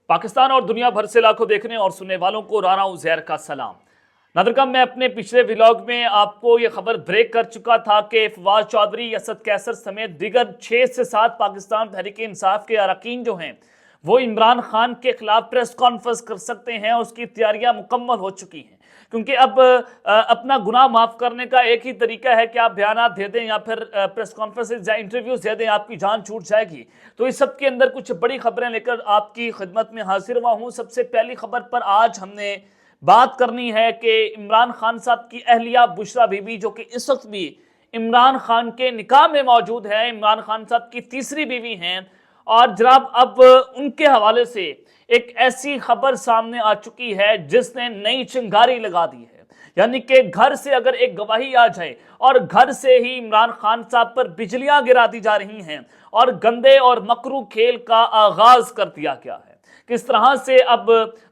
पाकिस्तान और दुनिया भर से लाखों देखने और सुनने वालों को राना उज़ैर का सलाम। नादरकम, मैं अपने पिछले व्लॉग में आपको ये खबर ब्रेक कर चुका था कि फवाद चौधरी, असद कैसर समेत दीगर 6 से 7 पाकिस्तान तहरीक इंसाफ के अरकान जो हैं वो इमरान खान के खिलाफ प्रेस कॉन्फ्रेंस कर सकते हैं। उसकी तैयारियां मुकम्मल हो चुकी हैं, क्योंकि अब अपना गुनाह माफ करने का एक ही तरीका है कि आप बयान दे दें या फिर प्रेस कॉन्फ्रेंस या इंटरव्यूज दे दें, आपकी जान छूट जाएगी। तो इस सब के अंदर कुछ बड़ी खबरें लेकर आपकी खिदमत में हाजिर हुआ हूं। सबसे पहली खबर पर आज हमने बात करनी है कि इमरान खान साहब की अहलिया बुशरा बीबी, जो कि इस वक्त भी इमरान खान के निकाह में मौजूद है, इमरान खान साहब की तीसरी बीवी हैं। और जनाब अब उनके हवाले से एक ऐसी खबर सामने आ चुकी है जिसने नई चिंगारी लगा दी है, यानी कि घर से अगर एक गवाही आ जाए और घर से ही इमरान खान साहब पर बिजलियां गिरा दी जा रही हैं और गंदे और मकरू खेल का आगाज कर दिया गया है। किस तरह से अब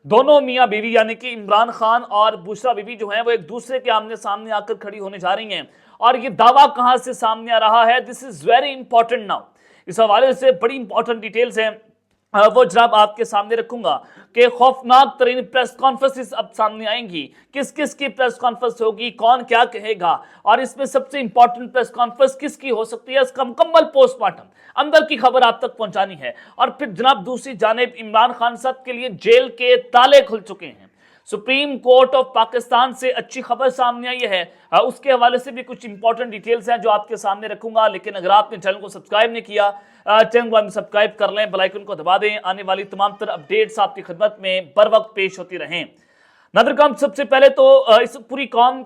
दोनों मियां बीवी यानी कि इमरान खान और बुशरा बीबी जो हैं वो एक दूसरे के आमने सामने आकर खड़ी होने जा रही हैं, और ये दावा कहां से सामने आ रहा है, this is very important now. इस हवाले से बड़ी इंपॉर्टेंट डिटेल्स हैं, वो जनाब आपके सामने रखूंगा कि खौफनाक तरीन प्रेस कॉन्फ्रेंस अब सामने आएंगी। किस किस की प्रेस कॉन्फ्रेंस होगी, कौन क्या कहेगा, और इसमें सबसे इंपॉर्टेंट प्रेस कॉन्फ्रेंस किसकी हो सकती है, इसका मुकम्मल पोस्टमार्टम अंदर की खबर आप तक पहुंचानी है। और फिर जनाब दूसरी जानिब इमरान खान साहब के लिए जेल के ताले खुल चुके हैं। सुप्रीम कोर्ट ऑफ पाकिस्तान से अच्छी खबर सामने आई है, उसके हवाले से भी कुछ इंपॉर्टेंट डिटेल्स हैं जो आपके सामने रखूंगा। लेकिन अगर आपने चैनल को सब्सक्राइब नहीं किया, चैनल को सब्सक्राइब कर लें, बेल आइकन को दबा दें, आने वाली तमाम तरह अपडेट्स आपकी खिदमत में बर वक्त पेश होती रहें। नादरकम, सबसे पहले तो इस पूरी कौम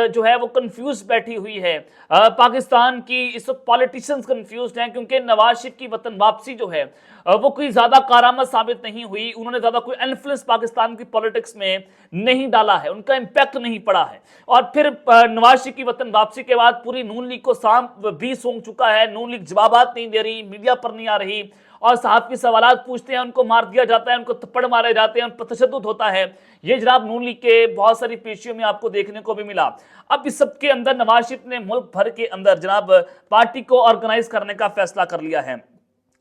जो है वो कंफ्यूज बैठी हुई है। पाकिस्तान की इस वक्त पॉलिटिशियंस कंफ्यूज हैं, क्योंकि नवाज शरीफ की वतन वापसी जो है वो कोई ज्यादा कारामद साबित नहीं हुई। उन्होंने ज्यादा कोई इन्फ्लुएंस पाकिस्तान की पॉलिटिक्स में नहीं डाला है, उनका इंपैक्ट नहीं पड़ा है। और फिर नवाज शरीफ की वतन वापसी के बाद पूरी नून लीग को सांप भी सूंघ चुका है। नून लीग जवाबात नहीं दे रही, मीडिया पर नहीं आ रही, और साहब की सवालात पूछते हैं उनको मार दिया जाता है, उनको थप्पड़ मारे जाते हैं, उन पर तशद्दुद होता है। ये जनाब नून लीग के बहुत सारी पेशियों में आपको देखने को भी मिला। अब इस सब के अंदर नवाज शरीफ ने मुल्क भर के अंदर जनाब पार्टी को ऑर्गेनाइज करने का फैसला कर लिया है,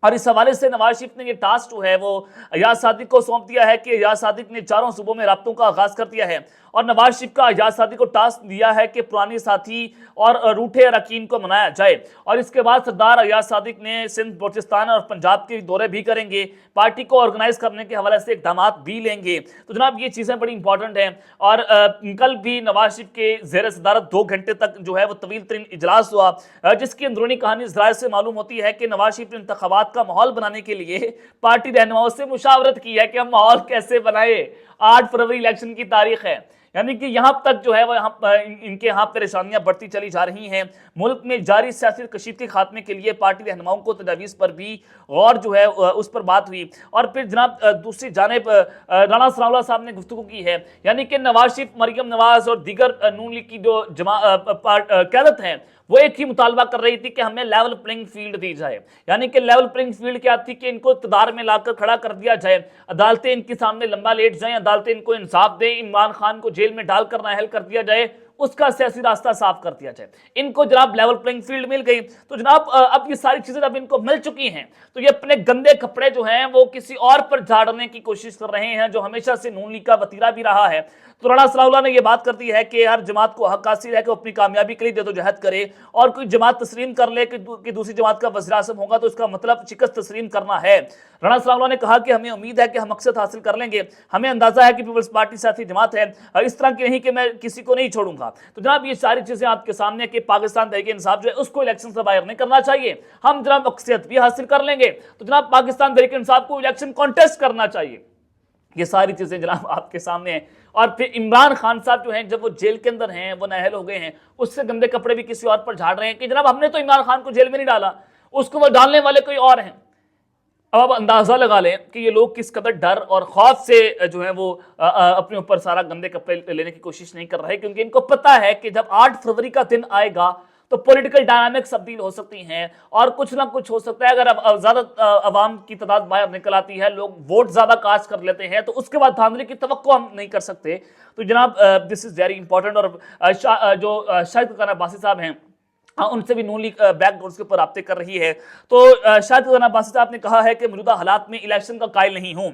और इस हवाले से नवाज शरीफ ने ये टास्क जो है वो अयाज सादिक को सौंप दिया है कि अयाज सादिक ने चारों सूबों में राब्तों का आगाज कर दिया है। और नवाज शरीफ का अयाज सादिक को टास्क दिया है कि पुरानी साथी और रूठे अरकान को मनाया जाए। और इसके बाद सरदार अयाज सादिक ने सिंध, बलोचिस्तान और पंजाब के दौरे भी करेंगे, पार्टी को ऑर्गेनाइज करने के हवाले से इकदाम भी लेंगे। तो जनाब ये चीज़ें बड़ी इंपॉर्टेंट हैं। और कल भी नवाज शरीफ के ज़ेर सदारत 2 घंटे तक जो है वो तवील तरीन इजलास हुआ, जिसकी अंदरूनी कहानी ज़राए से मालूम होती है कि नवाज शरीफ ने इंतखाबात का माहौल बनाने के लिए पार्टी रहनुमाओं से मुशावरत की है कि हम माहौल कैसे बनाए। 8 फरवरी इलेक्शन की तारीख है, यानी कि यहां तक जो है वो इनके यहाँ परेशानियां बढ़ती चली जा रही हैं। मुल्क में जारी सियासी कशीद के खात्मे के लिए पार्टी रहनुमाओं को तजावीज़ पर भी गौर जो है उस पर बात हुई। और फिर जनाब दूसरी जानिब राना सनाउल्लाह साहब ने गुफ्तगू की है, यानी कि नवाज शरीफ, मरियम नवाज और दीगर नून लीग की जो क़यादत है वो एक ही मुतालबा कर रही थी कि हमें लेवल प्लेइंग फील्ड दी जाए। यानी कि लेवल प्लेइंग फील्ड क्या थी कि इनको इक़्तिदार में लाकर खड़ा कर दिया जाए, अदालतें इनके सामने लंबा लेट जाएं, अदालतें इनको इंसाफ दें, इमरान खान को जेल में डालकर नाअहल कर दिया जाए, उसका सियासी रास्ता साफ कर दिया जाए। इनको जनाब लेवल प्लेइंग फील्ड मिल गई। तो जनाब अब ये सारी चीजें अब इनको मिल चुकी हैं, तो ये अपने गंदे कपड़े जो हैं वो किसी और पर झाड़ने की कोशिश कर रहे हैं, जो हमेशा से नून लीग का वतीरा भी रहा है। तो राना सनाउल्लाह ने यह बात कर दी है कि हर जमात को हक हासिल है कि अपनी कामयाबी के लिए जदोजहद करे, और कोई जमात तस्लीम कर ले कि दूसरी जमात का वज़ीर आज़म होगा तो इसका मतलब शिकस्त तस्लीम करना है। राना सनाउल्लाह ने कहा कि हमें उम्मीद है कि हम मकसद हासिल कर लेंगे, हमें अंदाजा है कि पीपल्स पार्टी साथी जमात है, इस तरह की नहीं कि मैं किसी को नहीं छोड़ूंगा। तो जनाब ये सारी चीजें आपके सामने कि पाकिस्तान तहरीक इंसाफ जो है उसको इलेक्शन से बाहर नहीं करना चाहिए, हम जनाब मकसद भी हासिल कर लेंगे। तो जनाब पाकिस्तान तहरीक इंसाफ को इलेक्शन कॉन्टेस्ट करना चाहिए। ये सारी चीजें जनाब आपके सामने हैं। और फिर इमरान खान साहब जो हैं जब वो जेल के अंदर हैं, वो नाअहल हो गए हैं, उससे गंदे कपड़े भी किसी और पर झाड़ रहे हैं कि जनाब हमने तो इमरान खान को जेल में नहीं डाला, उसको वो डालने वाले कोई और हैं। अब आप अंदाजा लगा लें कि ये लोग किस कदर डर और खौफ से जो है वो अपने ऊपर सारा गंदे कपड़े लेने की कोशिश नहीं कर रहे, क्योंकि इनको पता है कि जब 8 फरवरी का दिन आएगा तो पॉलिटिकल डायनामिक्स तब्दील हो सकती हैं और कुछ ना कुछ हो सकता है। अगर अब ज्यादा अवाम की तादाद बाहर निकल आती है, लोग वोट ज्यादा कास्ट कर लेते हैं, तो उसके बाद धांधली की तवक्को हम नहीं कर सकते। तो जनाब दिस इज वेरी इंपॉर्टेंट। और जो शाहिद खुराना अब्बासी साहब हैं, उनसे भी नून लीग बैकडोर्स के ऊपर राब्ते कर रही है। तो शाहिद खुराना अब्बासी साहब ने कहा है कि मौजूदा हालात में इलेक्शन का कायल नहीं हूं,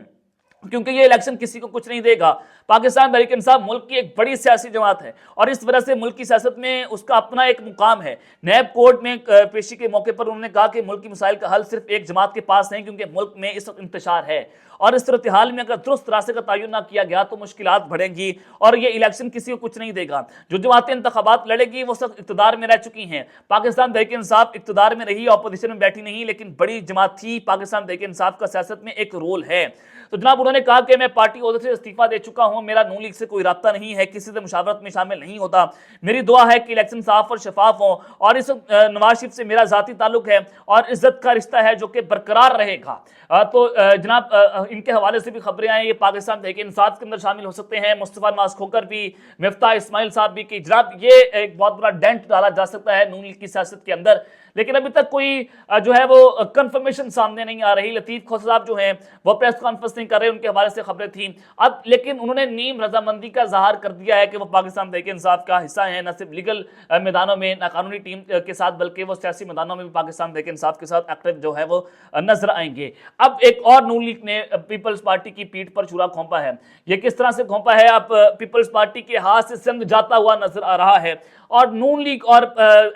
क्योंकि ये इलेक्शन किसी को कुछ नहीं देगा। पाकिस्तान तहरीक इंसाफ मुल्क की एक बड़ी सियासी जमात है और इस वजह से मुल्क की सियासत में उसका अपना एक मुकाम है। नैब कोर्ट में पेशी के मौके पर उन्होंने कहा कि मुल्क की मसाइल का हल सिर्फ एक जमात के पास नहीं, क्योंकि मुल्क में इस वक्त इंतशार है और इस सूरत हाल में अगर दुरुस्त रास्ते का तयन ना किया गया तो मुश्किलात बढ़ेंगी और ये इलेक्शन किसी को कुछ नहीं देगा। जो जमातें इंतखाबात लड़ेगी वो सब इक़्तिदार में रह चुकी हैं। पाकिस्तान तहरीक इंसाफ इक़्तिदार में रही, अपोजिशन में बैठी नहीं, लेकिन बड़ी जमात थी। पाकिस्तान तहरीक इंसाफ का सियासत में एक रोल है। तो जनाब उन्होंने कहा कि मैं पार्टी ओहदे से इस्तीफा दे चुका हूं, मेरा नून लीग से कोई राब्ता नहीं है, किसी से मुशावरत में शामिल नहीं होता। मेरी दुआ है कि इलेक्शन साफ और शफाफ हो और इस नवाज शरीफ से मेरा जाती ताल्लुक है और इज्जत का रिश्ता है जो कि बरकरार रहेगा। तो जनाब इनके हवाले से भी खबरें आई, ये पाकिस्तान तहरीक इंसाफ के अंदर शामिल हो सकते हैं। मुस्तफा नवाज खोकर भी, मिफ्ता इस्माइल साहब भी कि जनाब ये एक बहुत बड़ा डेंट डाला जा सकता है नून लीग की सियासत के अंदर, लेकिन अभी तक कोई जो है वो कंफर्मेशन सामने नहीं आ रही। लतीफ खोसर साहब जो हैं वो प्रेस कॉन्फ्रेंस नहीं कर रहे, उनके हवाले से खबरें थी अब, लेकिन उन्होंने नीम रजामंदी का इजहार कर दिया है कि वो पाकिस्तान तहरीक इंसाफ का हिस्सा है, न सिर्फ लीगल मैदानों में, न कानूनी टीम के साथ, बल्कि वो सियासी मैदानों में भी पाकिस्तान तहरीक इंसाफ के साथ एक्टिव जो है वो नजर आएंगे। अब एक और नून लीग ने पीपल्स पार्टी की पीठ पर छुरा घोंपा है। ये किस तरह से घोंपा है? अब पीपल्स पार्टी के हाथ से सिंध जाता हुआ नजर आ रहा है और नून लीग और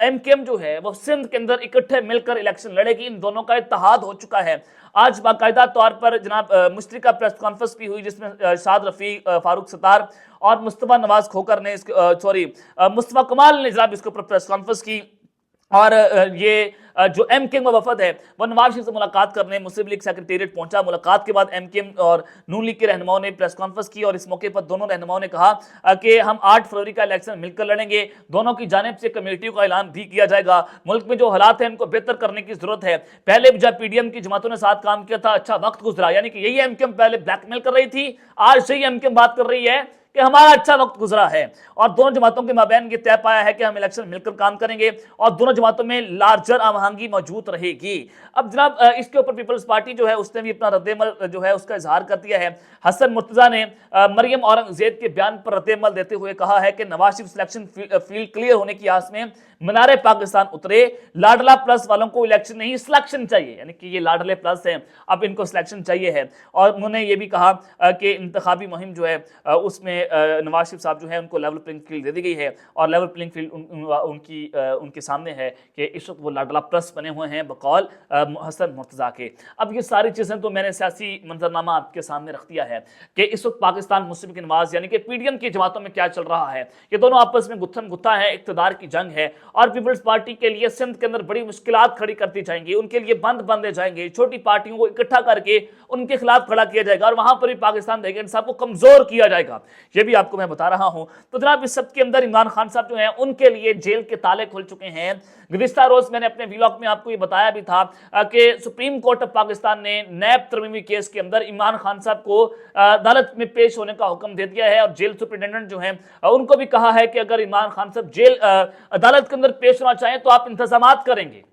एमकेएम जो है वो सिंध के अंदर इकट्ठे मिलकर इलेक्शन लड़ेगी। इन दोनों का इत्तेहाद हो चुका है। आज बाकायदा तौर पर जनाब मुश्तरका प्रेस कॉन्फ्रेंस भी हुई जिसमें शाद रफीक, फारूक सत्तार और मुस्तफा नवाज खोकर ने मुस्तफा कमाल ने जनाब इसके ऊपर प्रेस कॉन्फ्रेंस की और ये जो एमकेएम का वफद है वो नवाज शरीफ से मुलाकात करने मुस्लिम लीग सेक्रेटेरिएट पहुंचा। मुलाकात के बाद एमकेएम और नून लीग के रहनुमाओं ने प्रेस कॉन्फ्रेंस की और इस मौके पर दोनों रहनुमाओं ने कहा कि हम 8 फरवरी का इलेक्शन मिलकर लड़ेंगे। दोनों की जानिब से कमेटियों का ऐलान भी किया जाएगा। मुल्क में जो हालात हैं उनको बेहतर करने की जरूरत है। पहले जब पीडीएम की जमातों ने साथ काम किया था अच्छा वक्त गुजरा, यानी कि यही एमकेएम पहले ब्लैकमेल कर रही थी, आज से ही एमकेएम बात कर रही है कि हमारा अच्छा वक्त गुजरा है और दोनों जमातों के माबैन ये तय पाया है कि हम इलेक्शन मिलकर काम करेंगे और दोनों जमातों में लार्जर आहंगी मौजूद रहेगी। अब जनाब इसके ऊपर पीपल्स पार्टी जो है उसने भी अपना रद्देमल जो है उसका इजहार कर दिया है। हसन मुर्तजा ने मरियम औरंगजेब के बयान पर रद्देमल देते हुए कहा है कि Nawaz Sharif selection field clear होने की आस में मीनारे पाकिस्तान उतरे। लाडला प्लस वालों को इलेक्शन नहीं सिलेक्शन चाहिए, यानी कि ये लाडले प्लस हैं, अब इनको सिलेक्शन चाहिए है। और उन्होंने ये भी कहा कि इंतखाबी मुहिम जो है उसमें नवाज शरीफ साहब जो है उनको लेवल प्लेइंग फील्ड दे दी गई है और लेवल प्लेइंग फील्ड उनके सामने है कि इस वक्त वो लाडला प्लस बने हुए हैं बकौल हसन मुर्तजा के। अब ये सारी चीज़ें तो मैंने सियासी मंजरनामा आपके सामने रख दिया है कि इस वक्त पाकिस्तान मुस्लिम की नवाज यानी कि पीडीएम की जमातों में क्या चल रहा है। ये दोनों आपस में गुत्थम गुत्था है, इक़्तिदार की जंग है और पीपल्स पार्टी के लिए सिंध के अंदर बड़ी मुश्किलात खड़ी करती जाएंगी, उनके लिए बंद बंदे जाएंगे, छोटी पार्टियों को इकट्ठा करके उनके खिलाफ खड़ा किया जाएगा और वहां पर भी पाकिस्तान तहरीक इंसाफ को कमजोर किया जाएगा। ये भी आपको मैं बता रहा हूं। तो जनाब इस सब के अंदर इमरान खान साहब जो हैं उनके लिए जेल के ताले खुल चुके हैं। गुज़िश्ता रोज मैंने अपने व्लॉग में आपको ये बताया भी था कि सुप्रीम कोर्ट ऑफ पाकिस्तान ने नैब तरमीमी केस के अंदर इमरान खान साहब को अदालत में पेश होने का हुक्म दे दिया है और जेल सुप्रिटेंडेंट जो हैं उनको भी कहा है कि अगर इमरान खान साहब जेल अदालत के अंदर पेश होना चाहें तो आप इंतजामात करेंगे।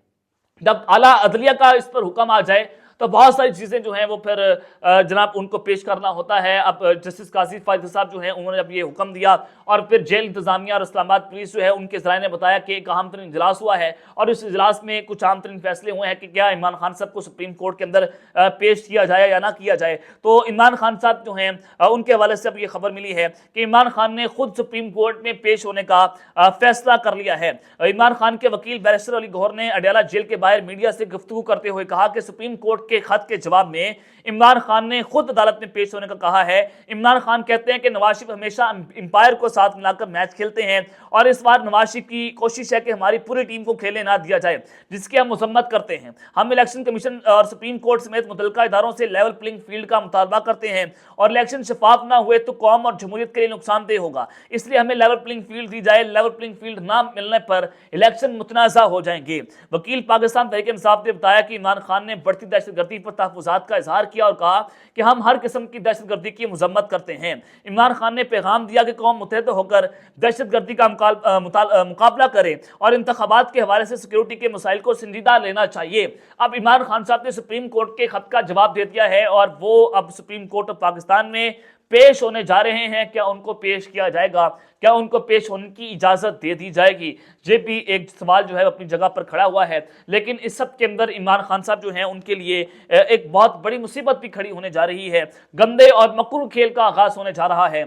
जब आला अदलिया का इस पर हुक्म आ जाए तो बहुत सारी चीज़ें जो हैं वो फिर जनाब उनको पेश करना होता है। अब जस्टिस काजी फायद साहब जो हैं उन्होंने अब ये हुक्म दिया और फिर जेल इंतजामिया और इस्लामाबाद पुलिस जो है उनके ज़राए ने बताया कि एक अहम तरीन इजलास हुआ है और इस इजलास में कुछ अहम तरीन फैसले हुए हैं कि क्या इमरान खान साहब को सुप्रीम कोर्ट के अंदर पेश किया जाए या ना किया जाए। तो इमरान खान साहब जो हैं उनके हवाले से अब ये खबर मिली है कि इमरान खान ने खुद सुप्रीम कोर्ट में पेश होने का फैसला कर लिया है। इमरान खान के वकील बैरिस्टर अली गौहर ने अडयाला जेल के बाहर मीडिया से गुफ्तगू करते हुए कहा कि सुप्रीम कोर्ट के खत के जवाब में इमरान खान ने खुद अदालत में पेश होने का कहा है। इमरान खान कहते हैं कि नवाज शरीफ हमेशा एम्पायर को साथ मिलाकर मैच खेलते हैं और इस बार नवाज शरीफ की कोशिश है कि हमारी पूरी टीम को खेलने ना दिया जाए, जिसकी हम मजम्मत करते हैं। हम इलेक्शन कमीशन और सुप्रीम कोर्ट समेत मुतल्लिका इदारों से लेवल प्लेइंग फील्ड का मुतालबा करते हैं और इलेक्शन शफाफ ना हुए तो कौम और जमहूरियत के लिए नुकसानदेह होगा, इसलिए हमें लेवल प्लेइंग फील्ड दी जाए। लेवल प्लेइंग फील्ड ना मिलने पर इलेक्शन मुतनाज़ा हो जाएंगे। वकील पाकिस्तान तहरीक इंसाफ ने बताया कि इमरान खान ने बढ़ती दहशतगर्दी पर तहफ़्फ़ुज़ात का इजहार किया और कहा कि हम हर किस्म की दहशतगर्दी की मजम्मत करते हैं। इमरान खान ने पैगाम दिया कि कौम मुत्तहिद होकर दहशतगर्दी का मुकाबला करे और इंतखाबात के हवाले से सिक्योरिटी के मसाइल को संजीदा लेना चाहिए। अब इमरान खान साहब ने सुप्रीम कोर्ट के खत का जवाब दे दिया है और वो अब सुप्रीम कोर्ट ऑफ पाकिस्तान में पेश होने जा रहे हैं, क्या उनको पेश किया जाएगा, क्या उनको पेश होने की इजाजत दे दी जाएगी, ये भी एक सवाल जो है अपनी जगह पर खड़ा हुआ है। लेकिन इस सब के अंदर इमरान खान साहब जो हैं उनके लिए एक बहुत बड़ी मुसीबत भी खड़ी होने जा रही है। गंदे और मकरू खेल का आगाज होने जा रहा है।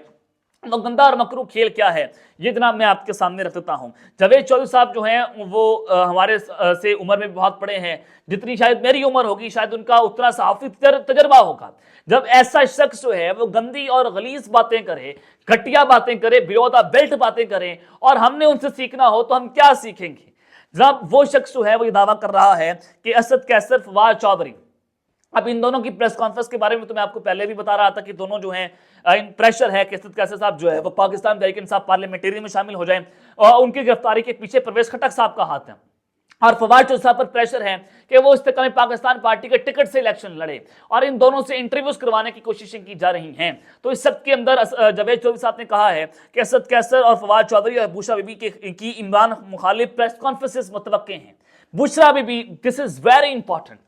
तो गंदा और मकरू खेल क्या है, ये जनाब मैं आपके सामने रख देता हूं। जावेद चौधरी साहब जो हैं वो हमारे से उम्र में बहुत बड़े हैं, जितनी शायद मेरी उम्र होगी शायद उनका उतना सहाफी तजर्बा होगा। जब ऐसा शख्स जो है वो गंदी और गलीज बातें करे, घटिया बातें करे, बिलोदा बेल्ट बातें करें और हमने उनसे सीखना हो तो हम क्या सीखेंगे। जब वो शख्स जो है वो ये दावा कर रहा है कि असद कैसर, फवाद चौधरी, अब इन दोनों की प्रेस कॉन्फ्रेंस के बारे में तो मैं आपको पहले भी बता रहा था कि दोनों जो हैं इन प्रेशर है कि असद कैसर साहब जो है वो पाकिस्तान तहरीक इंसाफ पार्लियामेंटेरियन में शामिल हो जाएं और उनकी गिरफ्तारी के पीछे परवेज खटक साहब का हाथ है। और फवाद चौधरी साहब पर प्रेशर है कि वो इस्तेकाम पाकिस्तान पार्टी के टिकट से इलेक्शन लड़े और इन दोनों से इंटरव्यूज करवाने की कोशिशें की जा रही हैं। तो इस सब के अंदर जावेद चौधरी साहब ने कहा है कि असद कैसर और फवाद चौधरी और बुशरा बीबी की इमरान मुखालिफ प्रेस कॉन्फ्रेंसेस मुतवक्के हैं। Bushra Bibi, this is very important,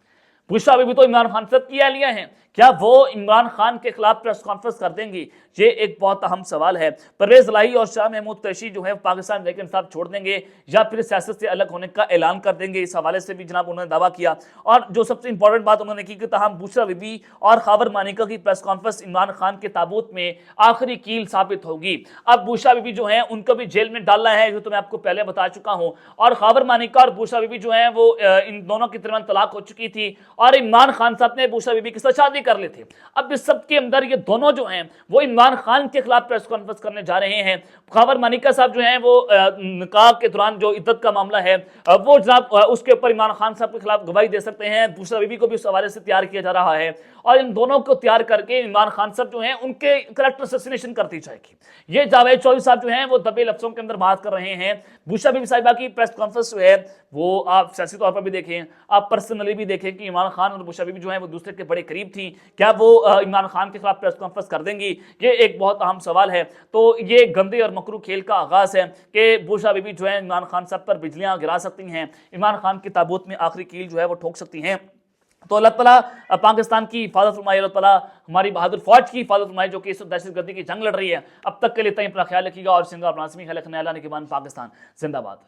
Bushra Bibi तो इमरान खान साहब की एहलिया हैं, क्या वो इमरान खान के खिलाफ प्रेस कॉन्फ्रेंस कर देंगी, ये एक बहुत अहम सवाल है। परवेज इलाही और शाह महमूद कुरैशी जो है पाकिस्तान तहरीक इंसाफ छोड़ देंगे या फिर सियासत से अलग होने का ऐलान कर देंगे, इस हवाले से भी जनाब उन्होंने दावा किया। और जो सबसे इंपॉर्टेंट बात उन्होंने की कि तमाम बुशरा बीबी और खैबर मानिका की प्रेस कॉन्फ्रेंस इमरान खान के ताबूत में आखिरी कील साबित होगी। अब बुशरा बीबी जो है उनको भी जेल में डालना है, जो तो मैं आपको पहले बता चुका हूं, और खैबर मानिका और बुशरा बीबी जो है वो इन दोनों की दरमियान तलाक हो चुकी थी और इमरान खान साहब ने बुशरा बीबी के साथ शादी कर ली थी। अब इस सब के अंदर ये दोनों जो हैं वो इमरान खान के खिलाफ प्रेस कॉन्फ्रेंस करने जा रहे हैं। खैबर मानिका साहब जो हैं वो निकाह के दौरान जो इद्दत का मामला है वो जनाब उसके ऊपर इमरान खान साहब के खिलाफ गवाही दे सकते हैं। बुशरा बीबी को भी उस हवाले से तैयार किया जा रहा है और इन दोनों को तैयार करके इमरान खान साहब जो हैं उनके करैक्टर असैसिनेशन कर दी जाएगी। ये जावेद चौधरी साहब जो हैं वो दबे लफ्जों के अंदर बात कर रहे हैं। बुशरा बीबी साहिबा की प्रेस कॉन्फ्रेंस जो है वो आप सियासी तौर पर भी देखें, आप पर्सनली भी देखें कि इमरान खान और बुशरा बीबी जो है वो दूसरे के बड़े करीब थी, क्या वो इमरान खान के खिलाफ प्रेस कॉन्फ्रेंस कर देंगी, ये एक बहुत अहम सवाल है। तो ये गंदे और मकरू खेल का आगाज है कि बुशरा बीबी जो है इमरान खान साहब पर बिजलियां गिरा सकती हैं, इमरान खान की ताबूत में आखिरी कील जो है वो ठोक सकती हैं। तो अल्लाह ताला पाकिस्तान की हिफाजत फरमाए, अल्लाह ताला हमारी बहादुर फौज की हिफाजत फरमाए जो कि इस दहशतगर्दी की जंग लड़ रही है। अब तक के लिए अपना ख्याल रखिएगा और सिंगा अपना ख्याल रखने, अल्लाह ने के बाद पाकिस्तान जिंदाबाद।